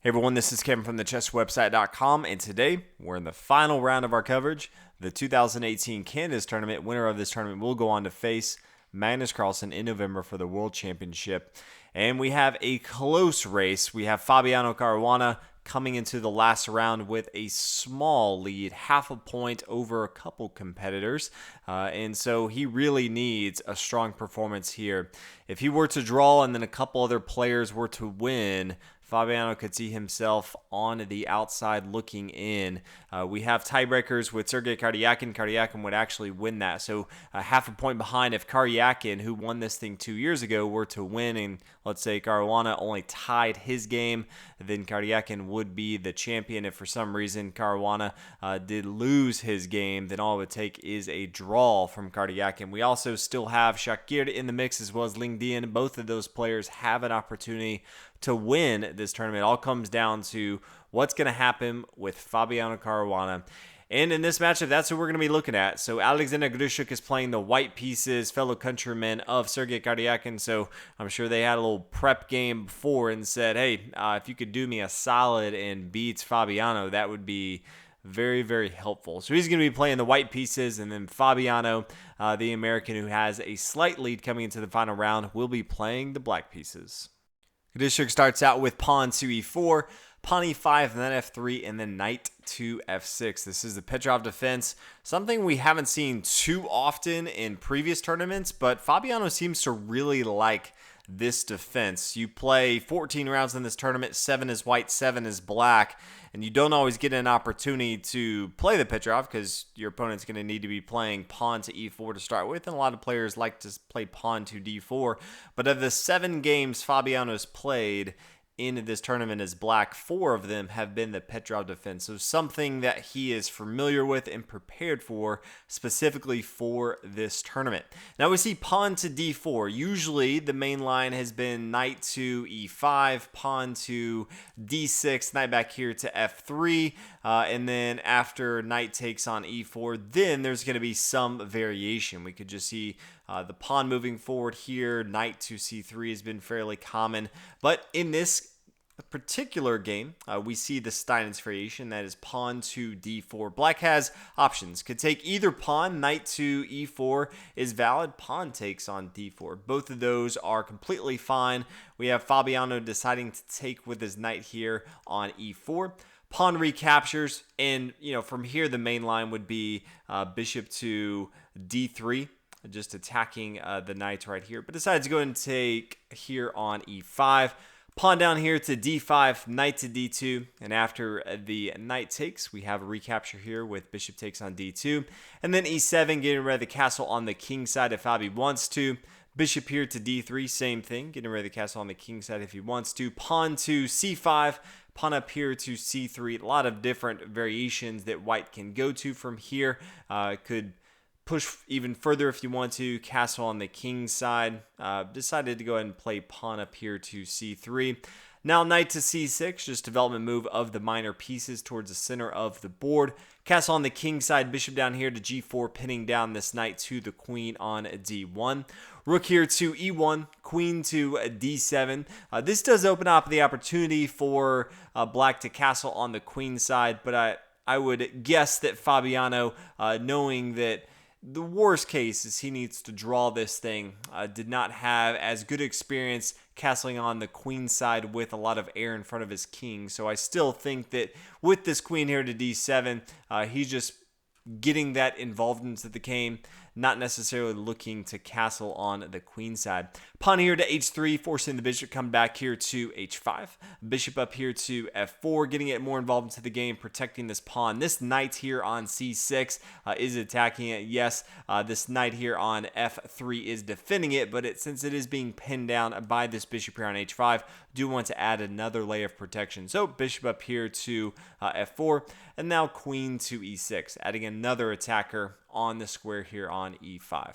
Hey everyone, this is Kevin from the chesswebsite.com, and today we're in the final round of our coverage. The 2018 Canada's tournament. Winner of this tournament will go on to face Magnus Carlsen in November for the World Championship. And we have a close race. We have Fabiano Caruana coming into the last round with a small lead, half a point over a couple competitors. And so he really needs a strong performance here. If he were to draw and then a couple other players were to win, Fabiano could see himself on the outside looking in. We have tiebreakers with Sergei Karyakin. Karyakin would actually win that. So half a point behind if Karyakin, who won this thing 2 years ago, were to win and let's say Caruana only tied his game, then Karyakin would be the champion. If for some reason Caruana did lose his game, then all it would take is a draw from Karyakin. We also still have Shakir in the mix as well as Ling Dian. Both of those players have an opportunity to win this tournament. It all comes down to what's going to happen with Fabiano Caruana. And in this matchup, that's what we're going to be looking at. So Alexander Grischuk is playing the white pieces, fellow countrymen of Sergei Karyakin. So I'm sure they had a little prep game before and said, hey, if you could do me a solid and beat Fabiano, that would be very, very helpful. So he's going to be playing the white pieces, and then Fabiano, the American who has a slight lead coming into the final round, will be playing the black pieces. Grischuk starts out with pawn to e4, pawn e5, and then f3, and then knight to f6. This is the Petrov defense, something we haven't seen too often in previous tournaments, but Fabiano seems to really like this defense. You play 14 rounds in this tournament, 7 is white, 7 is black, and you don't always get an opportunity to play the Petrov because your opponent's going to need to be playing pawn to e4 to start with, and a lot of players like to play pawn to d4. But of the 7 games Fabiano's played in this tournament as black, 4 of them have been the Petrov defense. So something that he is familiar with and prepared for specifically for this tournament. Now we see pawn to d4. Usually the main line has been knight to e5, pawn to d6, knight back here to f3, and then after knight takes on e4, then there's going to be some variation. We could just see the pawn moving forward here. Knight to c3 has been fairly common. But in this particular game, we see the Steinitz variation. That is pawn to d4. Black has options. Could take either pawn. Knight to e4 is valid. Pawn takes on d4. Both of those are completely fine. We have Fabiano deciding to take with his knight here on e4. Pawn recaptures, and from here the main line would be bishop to d3. Just attacking the knight right here, but decides to go and take here on e5. Pawn down here to d5, knight to d2, and after the knight takes, we have a recapture here with bishop takes on d2, and then e7, getting rid of the castle on the king side if Fabi wants to. Bishop here to d3, same thing, getting rid of the castle on the king side if he wants to. Pawn to c5, pawn up here to c3. A lot of different variations that white can go to from here. Could push even further if you want to. Castle on the king side. Decided to go ahead and play pawn up here to c3. Now knight to c6, just development move of the minor pieces towards the center of the board. Castle on the king side, bishop down here to g4, pinning down this knight to the queen on d1. Rook here to e1, queen to d7. This does open up the opportunity for black to castle on the queen side, but I would guess that Fabiano, knowing that the worst case is he needs to draw this thing, did not have as good experience castling on the queen side with a lot of air in front of his king. So I still think that with this queen here to d7, he's just getting that involved into the game, not necessarily looking to castle on the queen side. Pawn here to h3, forcing the bishop come back here to h5. Bishop up here to f4, getting it more involved into the game, protecting this pawn. This knight here on c6 is attacking it. Yes, this knight here on f3 is defending it, but since it is being pinned down by this bishop here on h5, do want to add another layer of protection. So bishop up here to f4, and now queen to e6, adding another attacker on the square here on e5.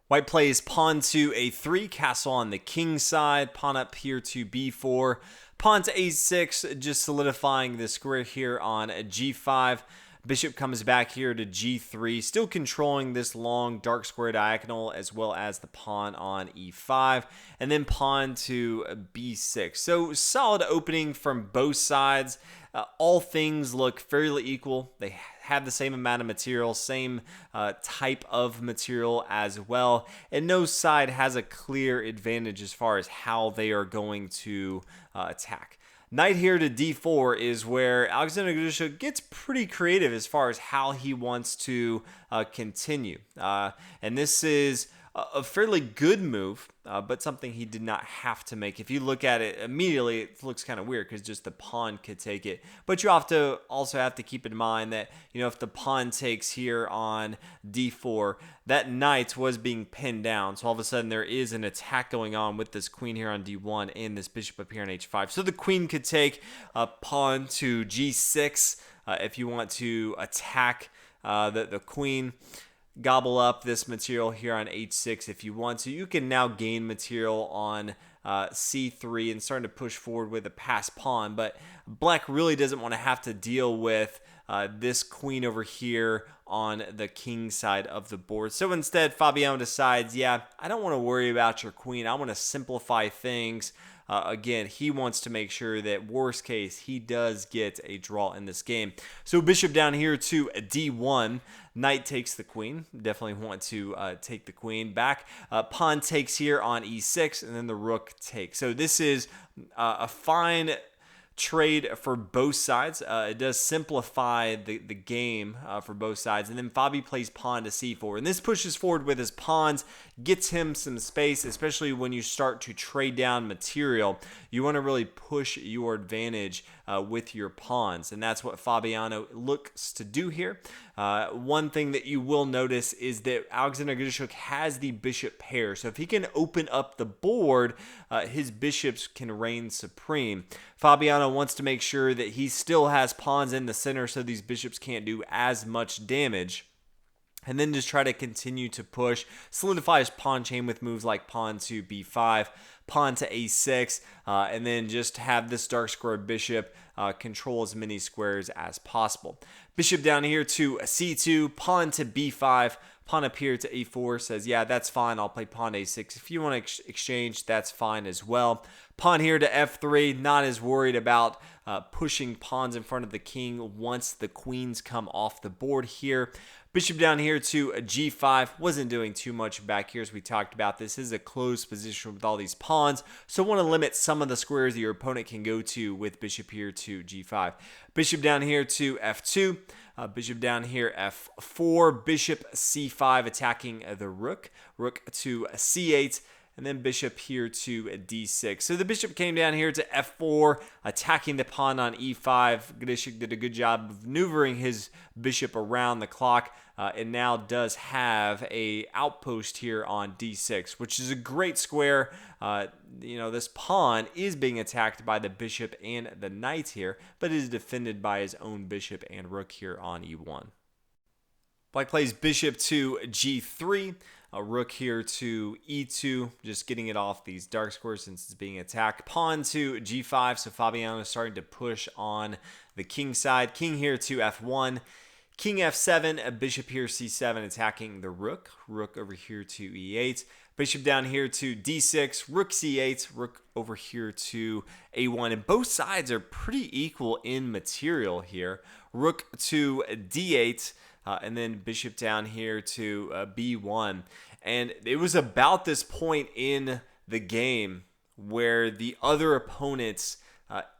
White plays pawn to a3, castle on the king side, pawn up here to b4, pawn to a6, just solidifying the square here on g5. Bishop comes back here to g3, still controlling this long dark square diagonal as well as the pawn on e5, and then pawn to b6. So solid opening from both sides. All things look fairly equal. They have the same amount of material, same type of material as well, and no side has a clear advantage as far as how they are going to attack. Knight here to d4 is where Alexander Grischuk gets pretty creative as far as how he wants to continue. And this is a fairly good move, but something he did not have to make. If you look at it immediately, it looks kind of weird because just the pawn could take it. But you also have to keep in mind that, if the pawn takes here on d4, that knight was being pinned down. So all of a sudden there is an attack going on with this queen here on d1 and this bishop up here on h5. So the queen could take a pawn to g6 if you want to attack the queen. Gobble up this material here on h6 if you want to. You can now gain material on c3 and starting to push forward with a passed pawn, but black really doesn't want to have to deal with this queen over here on the king side of the board. So instead, Fabiano decides, I don't want to worry about your queen. I want to simplify things. Again, he wants to make sure that worst case, he does get a draw in this game. So bishop down here to d1. Knight takes the queen. Definitely want to take the queen back. Pawn takes here on e6, and then the rook takes. So this is a fine trade for both sides. It does simplify the game for both sides. And then Fabi plays pawn to c4. And this pushes forward with his pawns, gets him some space, especially when you start to trade down material. You want to really push your advantage with your pawns. And that's what Fabiano looks to do here. One thing that you will notice is that Alexander Grischuk has the bishop pair. So if he can open up the board, his bishops can reign supreme. Fabiano wants to make sure that he still has pawns in the center so these bishops can't do as much damage. And then just try to continue to push, solidify his pawn chain with moves like pawn to b5, pawn to a6, and then just have this dark squared bishop control as many squares as possible. Bishop down here to c2, pawn to b5, pawn up here to a4, says, that's fine, I'll play pawn to a6. If you want to exchange, that's fine as well. Pawn here to f3, not as worried about pushing pawns in front of the king once the queens come off the board here. Bishop down here to g5, wasn't doing too much back here as we talked about. This is a closed position with all these pawns, so want to limit some of the squares that your opponent can go to with bishop here to g5. Bishop down here to f2, bishop down here f4, bishop c5 attacking the rook, rook to c8, and then bishop here to d6. So the bishop came down here to f4, attacking the pawn on e5. Grischuk did a good job of maneuvering his bishop around the clock, and now does have a outpost here on d6, which is a great square. This pawn is being attacked by the bishop and the knight here, but is defended by his own bishop and rook here on e1. Black plays bishop to g3. A rook here to e2, just getting it off these dark squares since it's being attacked. Pawn to g5, so Fabiano is starting to push on the king side. King here to f1. King f7, a bishop here c7 attacking the rook. Rook over here to e8. Bishop down here to d6, rook c8, rook over here to a1. And both sides are pretty equal in material here. Rook to d8. And then bishop down here to b1. And it was about this point in the game where the other opponents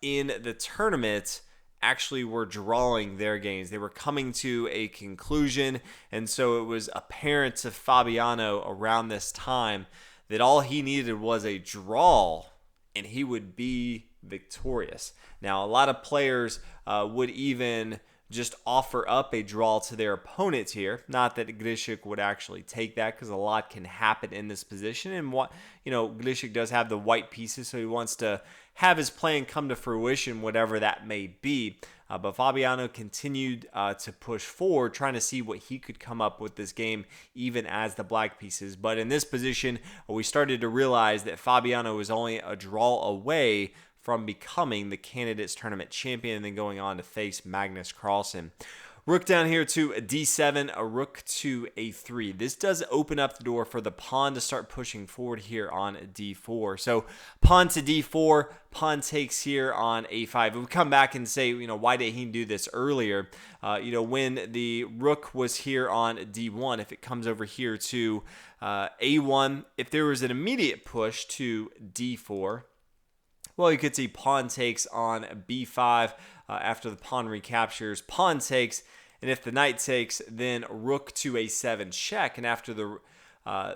in the tournament actually were drawing their games. They were coming to a conclusion. And so it was apparent to Fabiano around this time that all he needed was a draw and he would be victorious. Now, a lot of players would even just offer up a draw to their opponents here. Not that Grischuk would actually take that, because a lot can happen in this position. And Grischuk does have the white pieces, so he wants to have his plan come to fruition, whatever that may be. But Fabiano continued to push forward, trying to see what he could come up with this game, even as the black pieces. But in this position, we started to realize that Fabiano was only a draw away from becoming the Candidates Tournament champion and then going on to face Magnus Carlsen. Rook down here to d7, a rook to a3. This does open up the door for the pawn to start pushing forward here on d4. So pawn to d4, pawn takes here on a5. If we come back and say, why did he do this earlier? When the rook was here on d1, if it comes over here to a1, if there was an immediate push to d4, well, you could see pawn takes on b5 after the pawn recaptures. Pawn takes, and if the knight takes, then rook to a7 check. And after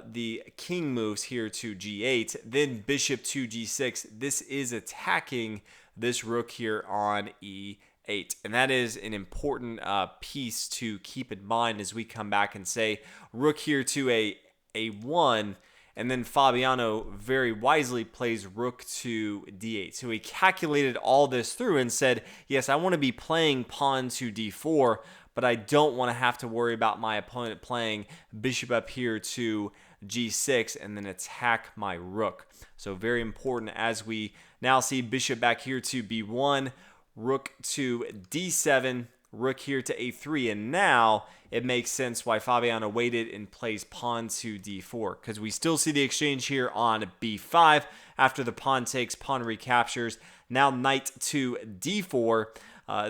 the king moves here to g8, then bishop to g6. This is attacking this rook here on e8. And that is an important piece to keep in mind as we come back and say rook here to a1. And then Fabiano very wisely plays rook to d8. So he calculated all this through and said, yes, I want to be playing pawn to d4, but I don't want to have to worry about my opponent playing bishop up here to g6 and then attack my rook. So very important as we now see bishop back here to b1, rook to d7, rook here to a3, and now it makes sense why Fabiano waited and plays pawn to d4, because we still see the exchange here on b5 after the pawn takes, pawn recaptures. Now knight to d4.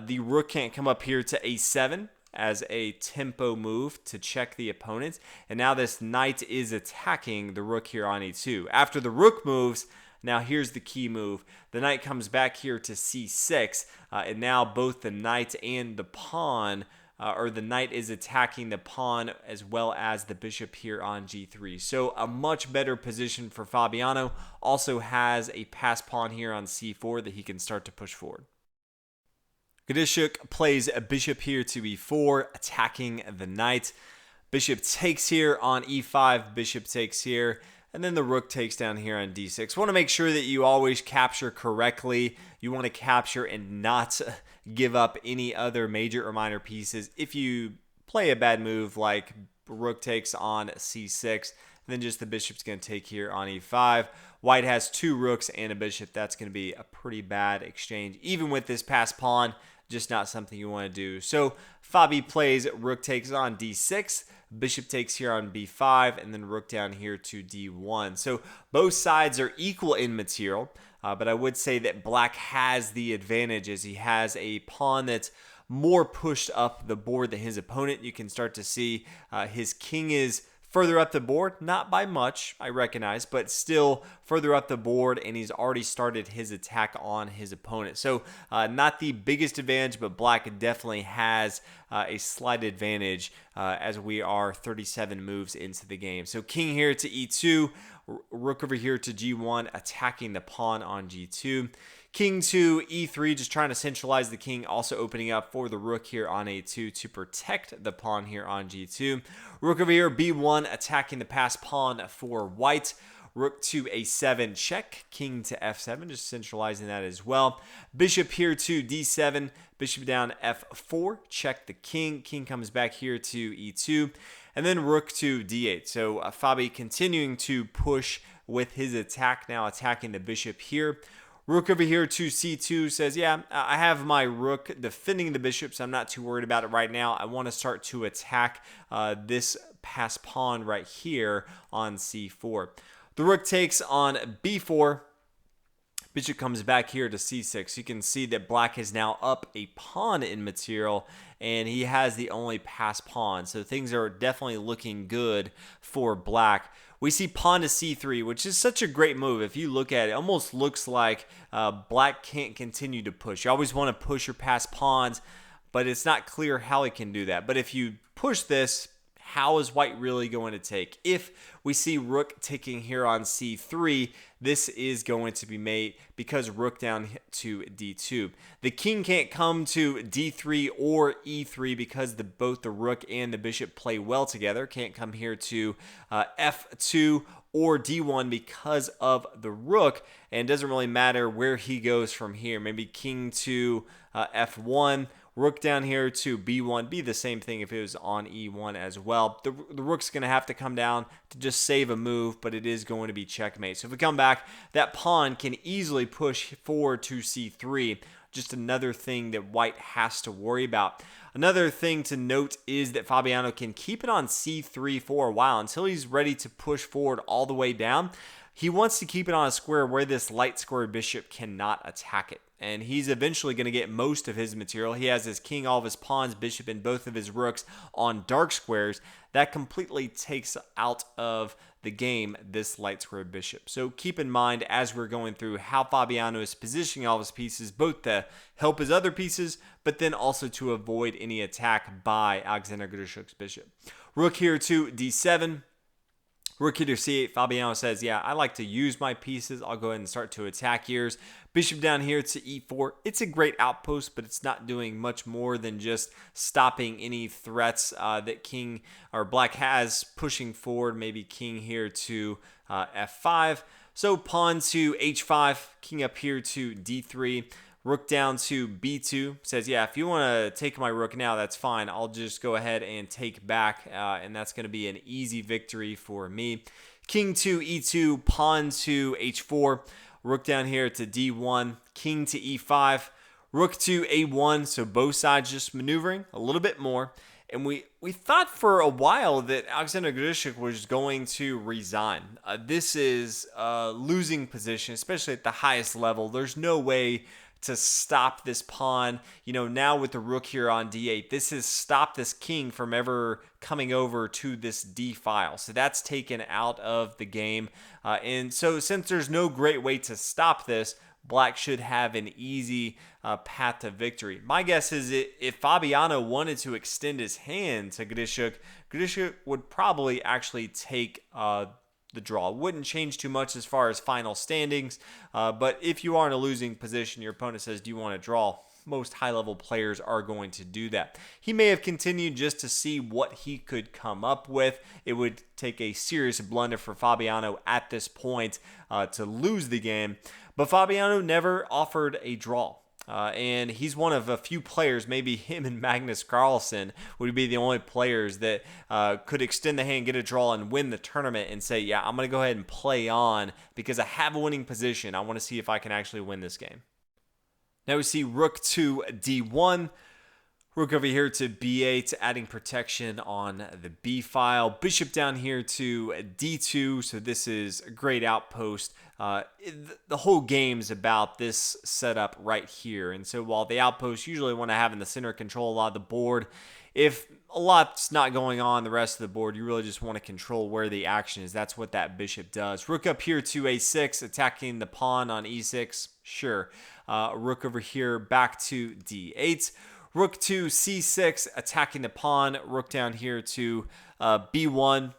The rook can't come up here to a7 as a tempo move to check the opponent, and now this knight is attacking the rook here on e2. After the rook moves, now here's the key move. The knight comes back here to c6, and now both the knight and the pawn, or the knight is attacking the pawn as well as the bishop here on g3. So a much better position for Fabiano. Also has a pass pawn here on c4 that he can start to push forward. Grischuk plays a bishop here to e4, attacking the knight. Bishop takes here on e5, bishop takes here, and then the rook takes down here on d6. Want to make sure that you always capture correctly. You want to capture and not give up any other major or minor pieces. If you play a bad move like rook takes on c6, then just the bishop's going to take here on e5. White has two rooks and a bishop. That's going to be a pretty bad exchange. Even with this pass pawn, just not something you want to do. So Fabi plays rook takes on d6. Bishop takes here on b5, and then rook down here to d1. So both sides are equal in material, but I would say that black has the advantage as he has a pawn that's more pushed up the board than his opponent. You can start to see his king is further up the board, not by much, I recognize, but still further up the board, and he's already started his attack on his opponent. So not the biggest advantage, but black definitely has a slight advantage as we are 37 moves into the game. So king here to e2, rook over here to g1, attacking the pawn on g2. King to e3, just trying to centralize the king, also opening up for the rook here on a2 to protect the pawn here on g2. Rook over here, b1, attacking the pass pawn for white. Rook to a7 check, king to f7, just centralizing that as well. Bishop here to d7, bishop down f4, check the king. King comes back here to e2, and then rook to d8. So Fabi continuing to push with his attack, now attacking the bishop here. Rook over here to c2 says, yeah, I have my rook defending the bishop, so I'm not too worried about it right now. I want to start to attack this pass pawn right here on c4. The rook takes on b4. Bishop comes back here to c6. You can see that black is now up a pawn in material, and he has the only pass pawn. So things are definitely looking good for black. We see pawn to c3, which is such a great move. If you look at it, it almost looks like black can't continue to push. You always want to push your pass pawns, but it's not clear how he can do that. But if you push this, how is white really going to take? If we see rook taking here on c3, this is going to be mate because rook down to d2. The king can't come to d3 or e3 because both the rook and the bishop play well together. Can't come here to f2 or d1 because of the rook, and it doesn't really matter where he goes from here. Maybe king to f1 Rook down here to b1, be the same thing if it was on e1 as well. The rook's going to have to come down to just save a move, but it is going to be checkmate. So if we come back, that pawn can easily push forward to c3. Just another thing that white has to worry about. Another thing to note is that Fabiano can keep it on c3 for a while until he's ready to push forward all the way down. He wants to keep it on a square where this light square bishop cannot attack it. And he's eventually going to get most of his material. He has his king, all of his pawns, bishop, and both of his rooks on dark squares. That completely takes out of the game this light square bishop. So keep in mind as we're going through how Fabiano is positioning all of his pieces, both to help his other pieces, but then also to avoid any attack by Alexander Grischuk's bishop. Rook here to d7. Rook here to c8. Fabiano says, yeah, I like to use my pieces. I'll go ahead and start to attack yours. Bishop down here to e4. It's a great outpost, but it's not doing much more than just stopping any threats that king or black has pushing forward. Maybe king here to f5. So pawn to h5. King up here to d3. Rook down to b2. Says, yeah, if you want to take my rook now, that's fine. I'll just go ahead and take back, and that's going to be an easy victory for me. King to e2, pawn to h4. Rook down here to d1, king to e5, rook to a1. So both sides just maneuvering a little bit more. And we thought for a while that Alexander Grischuk was going to resign. This is a losing position, especially at the highest level. There's no way to stop this pawn. You know, now with the rook here on d8, this has stopped this king from ever coming over to this d file. So that's taken out of the game. And so since there's no great way to stop this, black should have an easy path to victory. My guess is if Fabiano wanted to extend his hand to Grischuk, Grischuk would probably actually take the draw. Wouldn't change too much as far as final standings, but if you are in a losing position, your opponent says, do you want to draw? Most high-level players are going to do that. He may have continued just to see what he could come up with. It would take a serious blunder for Fabiano at this point to lose the game, but Fabiano never offered a draw. And he's one of a few players, maybe him and Magnus Carlsen would be the only players that could extend the hand, get a draw, and win the tournament and say, yeah, I'm going to go ahead and play on because I have a winning position. I want to see if I can actually win this game. Now we see rook to d1. Rook over here to b8, adding protection on the b file. Bishop down here to d2, so this is a great outpost. The whole game's about this setup right here. And so while the outposts usually want to have in the center control a lot of the board, if a lot's not going on the rest of the board, you really just want to control where the action is. That's what that bishop does. Rook up here to a6, attacking the pawn on e6. Sure. Rook over here back to d8. Rook to c6, attacking the pawn. Rook down here to b1.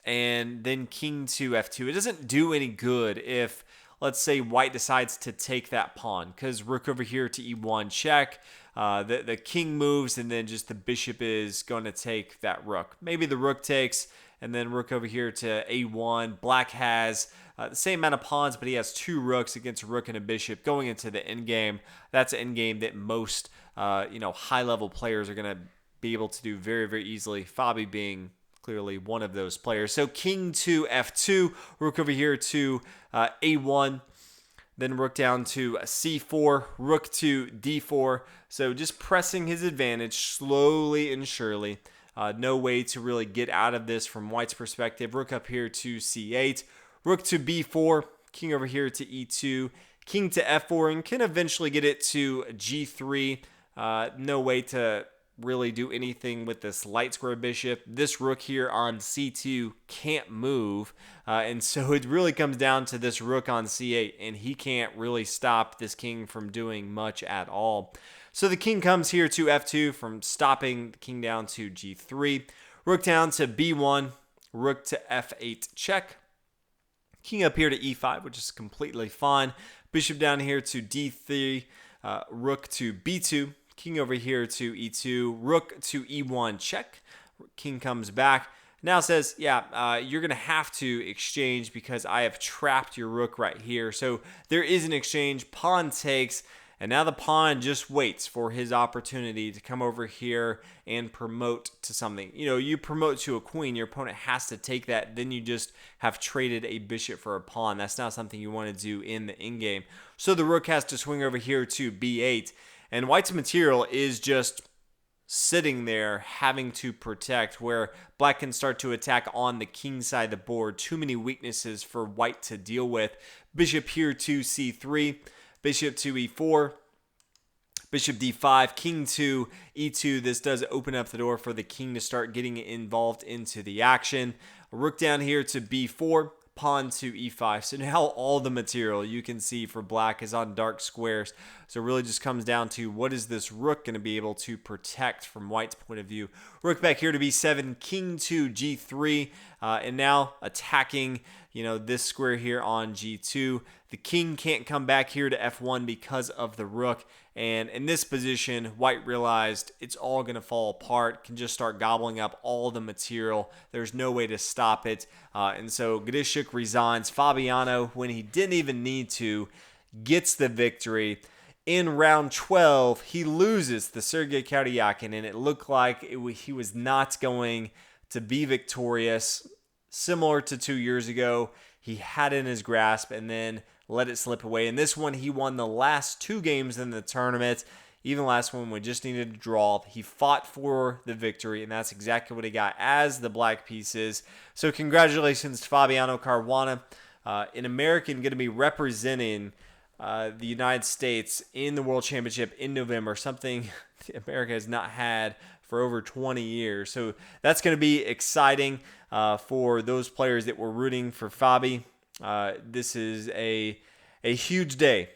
And then king to f2. It doesn't do any good if, let's say, white decides to take that pawn. Because rook over here to e1 check. The king moves, and then just the bishop is going to take that rook. Maybe the rook takes, and then rook over here to a1. Black has the same amount of pawns, but he has two rooks against a rook and a bishop going into the endgame. That's an endgame that most high-level players are going to be able to do very, very easily. Fabi being clearly one of those players. So king to f2, rook over here to a1. Then rook down to c4, rook to d4. So just pressing his advantage slowly and surely. No way to really get out of this from white's perspective. Rook up here to c8, rook to b4, king over here to e2, king to f4, and can eventually get it to g3. No way to really do anything with this light square bishop. This rook here on c2 can't move, and so it really comes down to this rook on c8, and he can't really stop this king from doing much at all. So the king comes here to f2 from stopping the king down to g3, rook down to b1, rook to f8 check, king up here to e5, which is completely fine, bishop down here to d3, rook to b2, king over here to e2, rook to e1 check, king comes back, now says, yeah, you're going to have to exchange because I have trapped your rook right here. So there is an exchange, pawn takes, And now the pawn just waits for his opportunity to come over here and promote to something. You promote to a queen, your opponent has to take that, then you just have traded a bishop for a pawn. That's not something you want to do in the endgame. So the rook has to swing over here to b8, and white's material is just sitting there having to protect, where black can start to attack on the king side of the board. Too many weaknesses for white to deal with. Bishop here to c3, bishop to e4, bishop d5, king to e2. This does open up the door for the king to start getting involved into the action. Rook down here to b4, pawn to e5. So now all the material you can see for black is on dark squares. So it really just comes down to, what is this rook going to be able to protect from white's point of view. Rook back here to b7, king to g3, and now attacking this square here on g2. The king can't come back here to f1 because of the rook. And in this position, white realized it's all going to fall apart, can just start gobbling up all the material. There's no way to stop it. And so Grischuk resigns. Fabiano, when he didn't even need to, gets the victory. In round 12, he loses the Sergei Karyakin, and it looked like he was not going to be victorious. Similar to 2 years ago, he had it in his grasp and then let it slip away. In this one, he won the last 2 games in the tournament. Even the last one, we just needed to draw. He fought for the victory, and that's exactly what he got as the black pieces. So congratulations to Fabiano Caruana, an American going to be representing the United States in the World Championship in November, something America has not had for over 20 years. So that's going to be exciting for those players that were rooting for Fabi. This is a huge day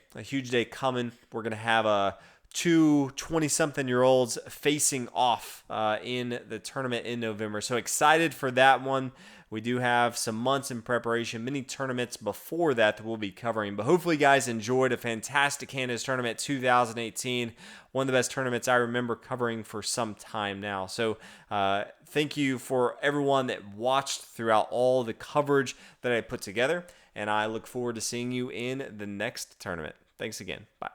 coming. We're going to have two 20-something-year-olds facing off in the tournament in November. So excited for that one. We do have some months in preparation, many tournaments before that we'll be covering. But hopefully, guys enjoyed a fantastic Canada's Tournament 2018. One of the best tournaments I remember covering for some time now. So thank you for everyone that watched throughout all the coverage that I put together. And I look forward to seeing you in the next tournament. Thanks again. Bye.